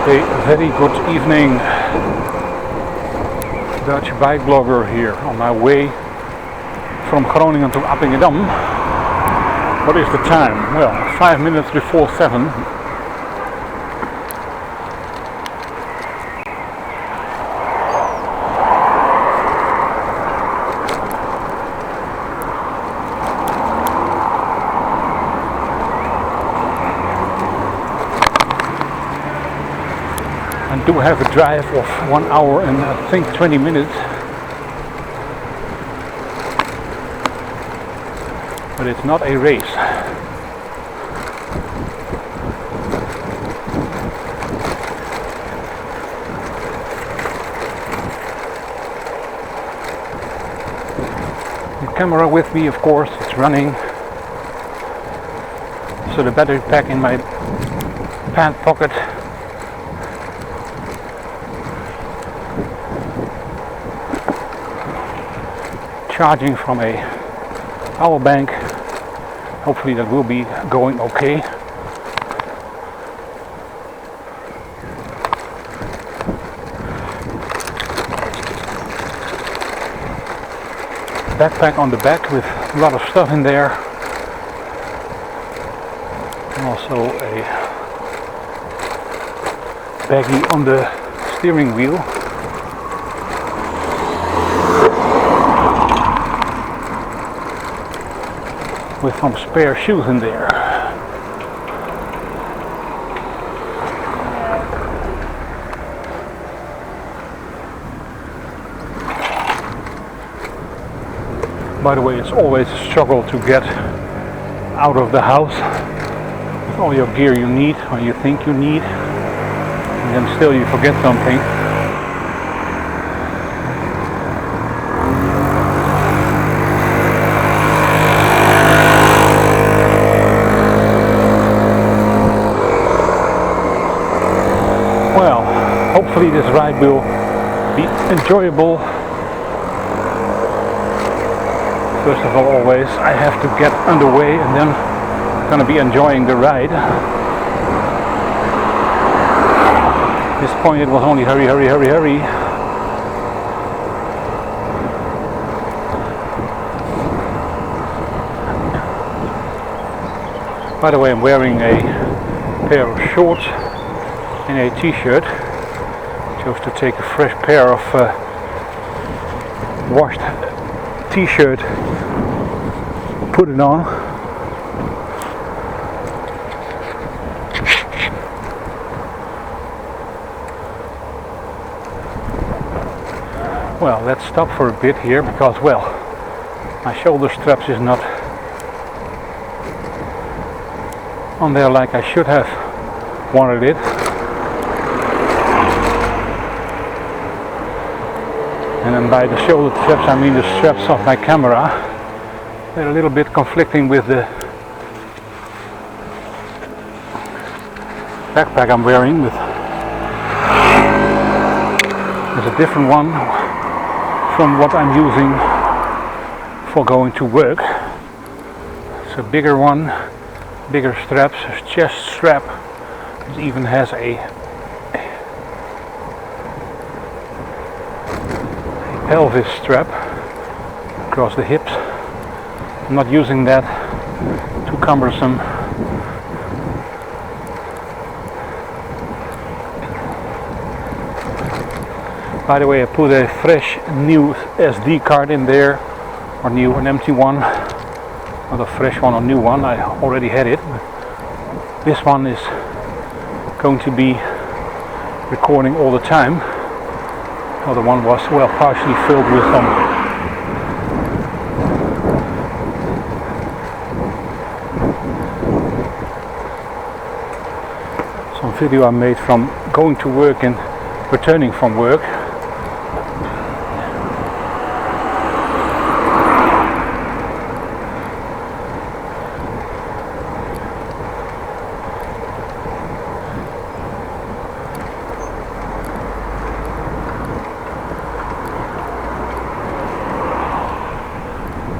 A very good evening. Dutch bike blogger here on my way from Groningen to Appingedam. What is the time? Well, 5 minutes before 7. I do have a drive of 1 hour and I think 20 minutes, but it's not a race. The camera with me, of course, it's running, so the battery pack in my pant pocket. Charging from a power bank. Hopefully that will be going okay. Backpack on the back with a lot of stuff in there. And also a baggie on the steering wheel. With some spare shoes in there. By the way, it's always a struggle to get out of the house with all your gear you need, or you think you need, and then still you forget something. Well, hopefully this ride will be enjoyable. First of all, always I have to get underway and then I'm gonna be enjoying the ride. At this point it was only hurry, hurry, hurry, hurry. By the way, I'm wearing a pair of shorts in a t-shirt. Chose to take a fresh pair of washed t-shirt, put it on. Well, let's stop for a bit here because, well, my shoulder straps is not on there like I should have wanted it. And then by the shoulder straps I mean the straps of my camera. They're a little bit conflicting with the backpack I'm wearing. There's a different one from what I'm using for going to work. It's a bigger one, bigger straps, a chest strap. It even has a pelvis strap across the hips. I'm not using that, too cumbersome. By the way, I put a fresh new SD card in there, or new, an empty one, not a fresh one or new one. I already had it. This one is going to be recording all the time. The other one was, well, partially filled with some video I made from going to work and returning from work.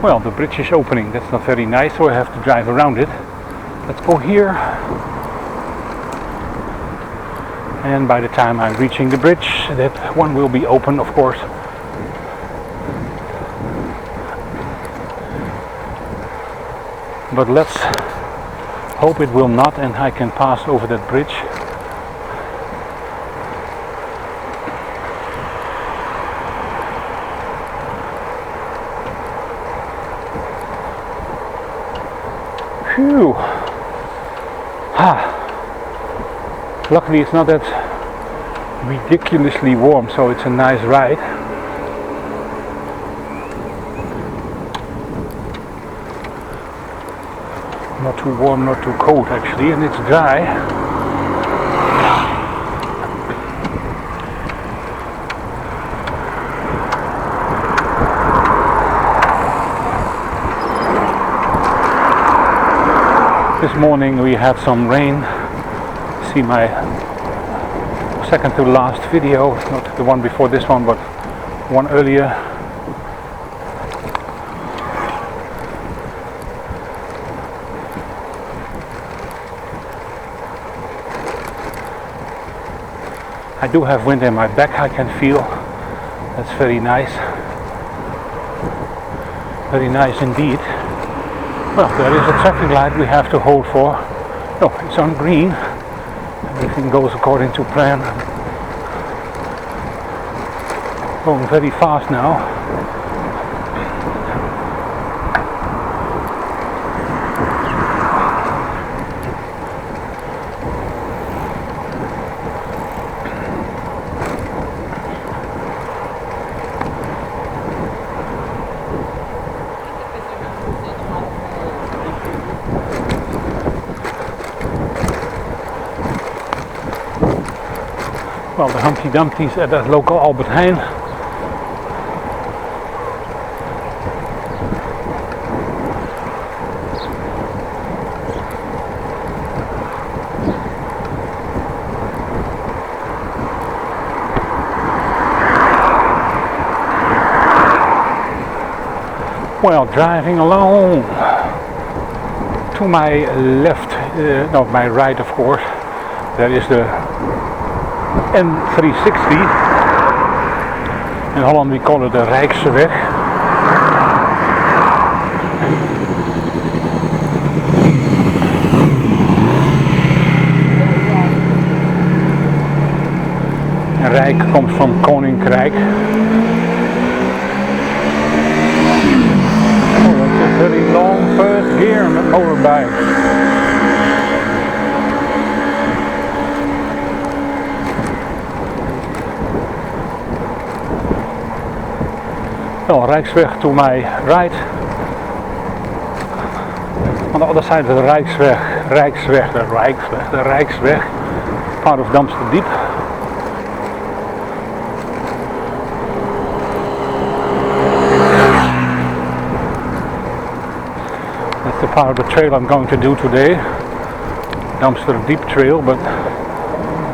Well, the bridge is opening. That's not very nice, so I have to drive around it. Let's go here. and by the time I'm reaching the bridge, that one will be open, of course. But let's hope it will not, and I can pass over that bridge. Phew! Luckily it's not that ridiculously warm, so it's a nice ride. Not too warm, not too cold actually, and it's dry. This morning we had some rain. See my second to last video, not the one before this one, but one earlier. I do have wind in my back, I can feel. That's very nice. Very nice indeed. Well, there is a traffic light we have to hold for. No, it's on green. Everything goes according to plan. Going very fast now. Well, the Humpty Dumpty's at that local Albert Heijn. Well, driving along. To my left, no, my right of course, there is the N360. In Holland we call it de Rijksweg. En Rijk komt van Koninkrijk. Oh, that's a very long first gear met motorbike. Well, Rijksweg to my right. On the other side of the Rijksweg, part of Damster Diep. That's the part of the trail I'm going to do today, Damster Diep trail, but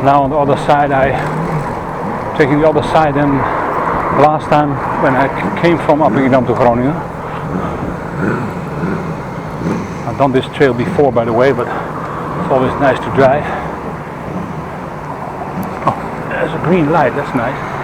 now on the other side I'm taking the other side, and last time when I came from Appingedam to Groningen, I've done this trail before by the way, but it's always nice to drive. Oh, there's a green light, that's nice.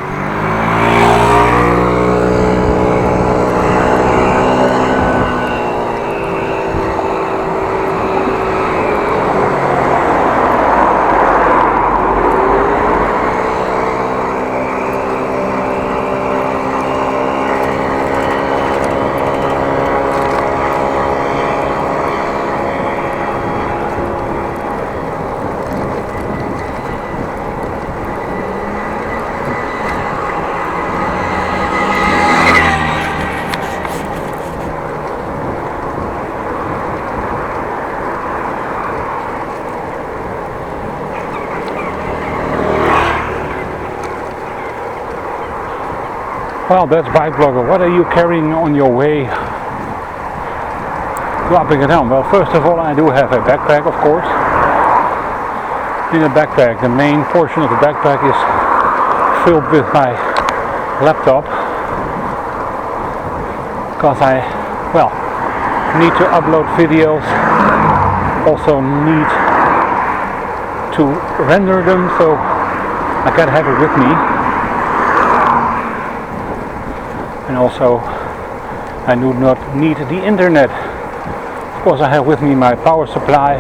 Well, that's bike blogger. What are you carrying on your way to Appingedam? Well, first of all, I do have a backpack, of course. In a backpack, the main portion of the backpack is filled with my laptop, because I, well, need to upload videos, also need to render them, so I gotta have it with me. And also I do not need the internet. Of course I have with me my power supply.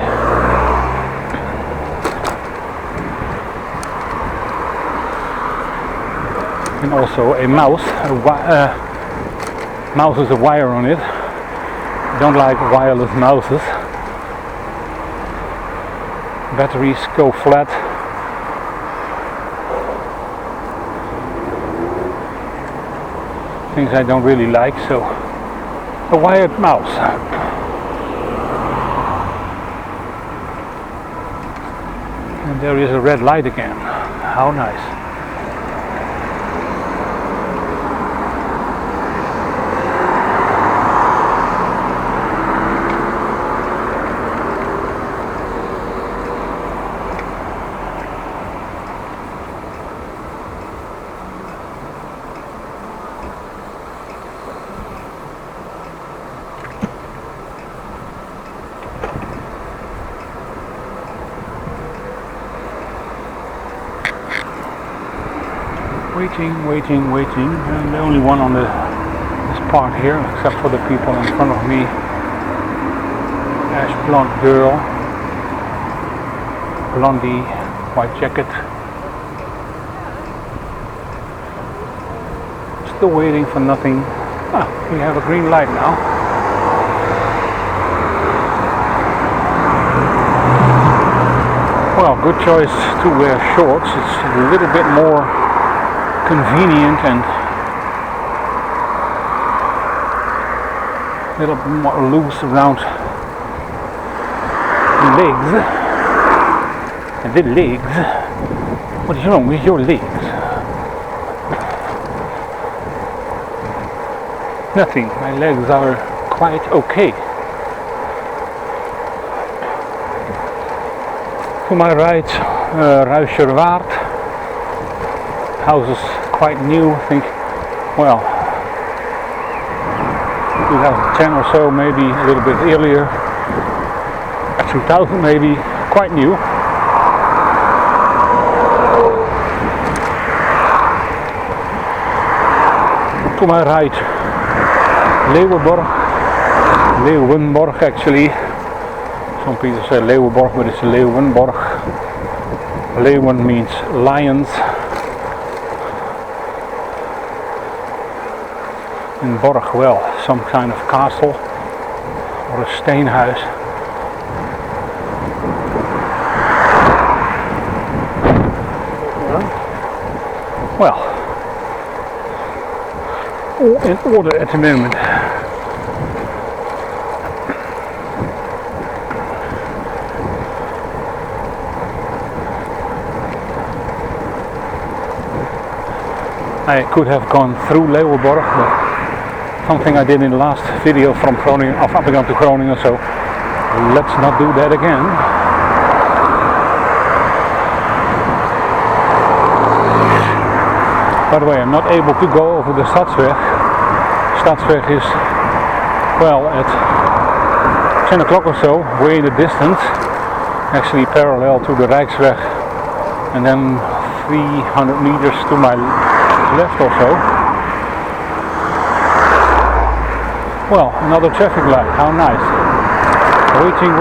And also a mouse. Mouse with a wire on it. I don't like wireless mouses. Batteries go flat. Things I don't really like, so a wired mouse. And there is a red light again. How nice. Waiting. I'm the only one on this part here, except for the people in front of me. Ash blonde girl, blondie, white jacket. Still waiting for nothing. We have a green light now. Well, good choice to wear shorts. It's a little bit more convenient and a little more loose around the legs. And the legs? What is wrong with your legs? Nothing. My legs are quite okay. To my right, Ruischerwaard. House is quite new, I think, well, 2010 or so, maybe a little bit earlier, 2000 maybe, quite new. To my right, Leeuwenborg actually. Some people say Leeuwenborg, but it's Leeuwenborg. Leeuwen means lions. In Borg, well, some kind of castle or a steenhuis. Well, all in order at the moment. I could have gone through Leeuwenborg, but something I did in the last video from Groningen, of Appingedam to Groningen, so let's not do that again. By the way, I'm not able to go over the Stadsweg. Stadsweg is, well, at 10 o'clock or so, way in the distance, actually parallel to the Rijksweg, and then 300 meters to my left or so. Well, another traffic light, how nice. Waiting.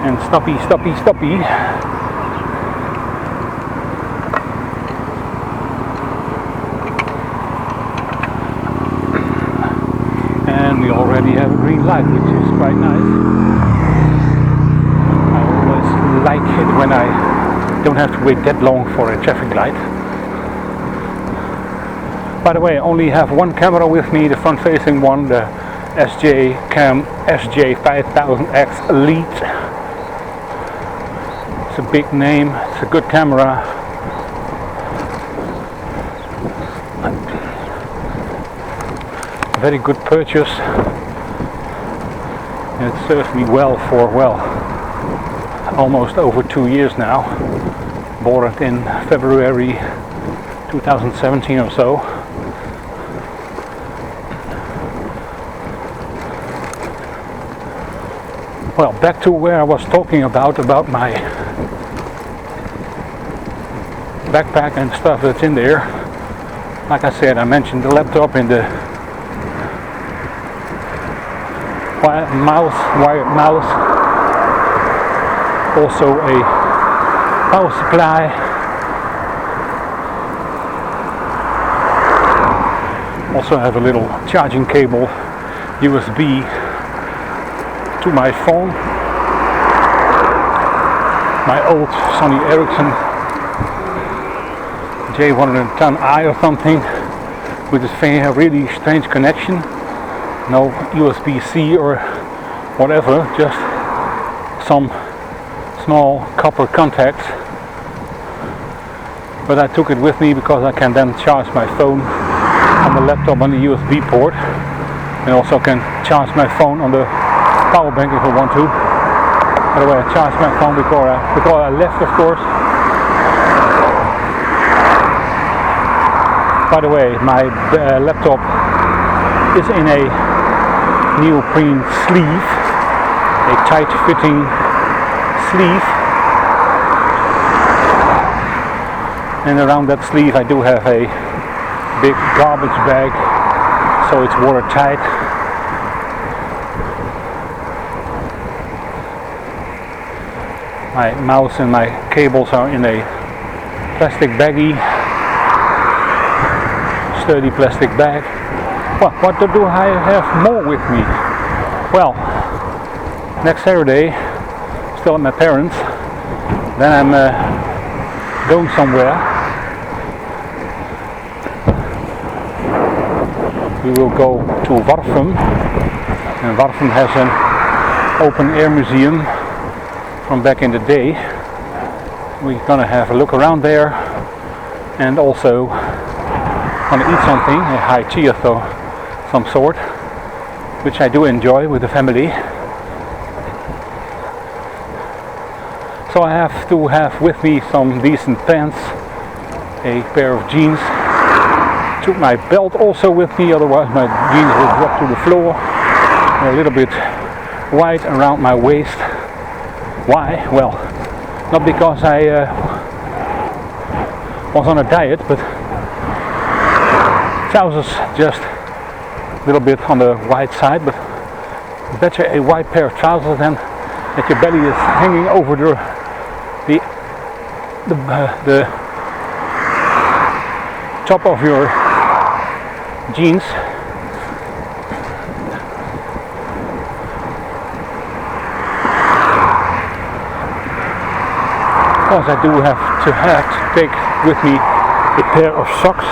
And stoppy. And we already have a green light, which is quite nice. I always like it when I don't have to wait that long for a traffic light. By the way, I only have one camera with me, the front facing one, the SJ-Cam SJ5000X Elite. It's a big name, it's a good camera. Very good purchase. And it served me well for, well, almost over 2 years now. Bought it in February 2017 or so. Well, back to where I was talking about my backpack and stuff that's in there. Like I said, I mentioned the laptop and the wired mouse, also a power supply, also have a little charging cable, USB to my phone, my old Sony Ericsson J110i or something with this really strange connection. No USB-C or whatever, just some small copper contacts. But I took it with me because I can then charge my phone on the laptop on the USB port, and also can charge my phone on the power bank if I want to. By the way, I charged my phone before I left, of course. By the way, my laptop is in a neoprene sleeve, a tight fitting sleeve, and around that sleeve I do have a big garbage bag, so it's watertight. My mouse and my cables are in a plastic baggie, sturdy plastic bag. Well, what do I have more with me? Well, next Saturday, still at my parents', then I'm going somewhere. We will go to Warfum, and Warfum has an open air museum from back in the day. We're gonna have a look around there, and also gonna eat something, a high tea of some sort, which I do enjoy with the family. So I have to have with me some decent pants, a pair of jeans. Took my belt also with me, otherwise my jeans will drop to the floor. A little bit wide around my waist. Why? Well, not because I was on a diet, but trousers just a little bit on the wide side, but better a wide pair of trousers than that your belly is hanging over the top of your jeans. Of course, I do have to take with me a pair of socks.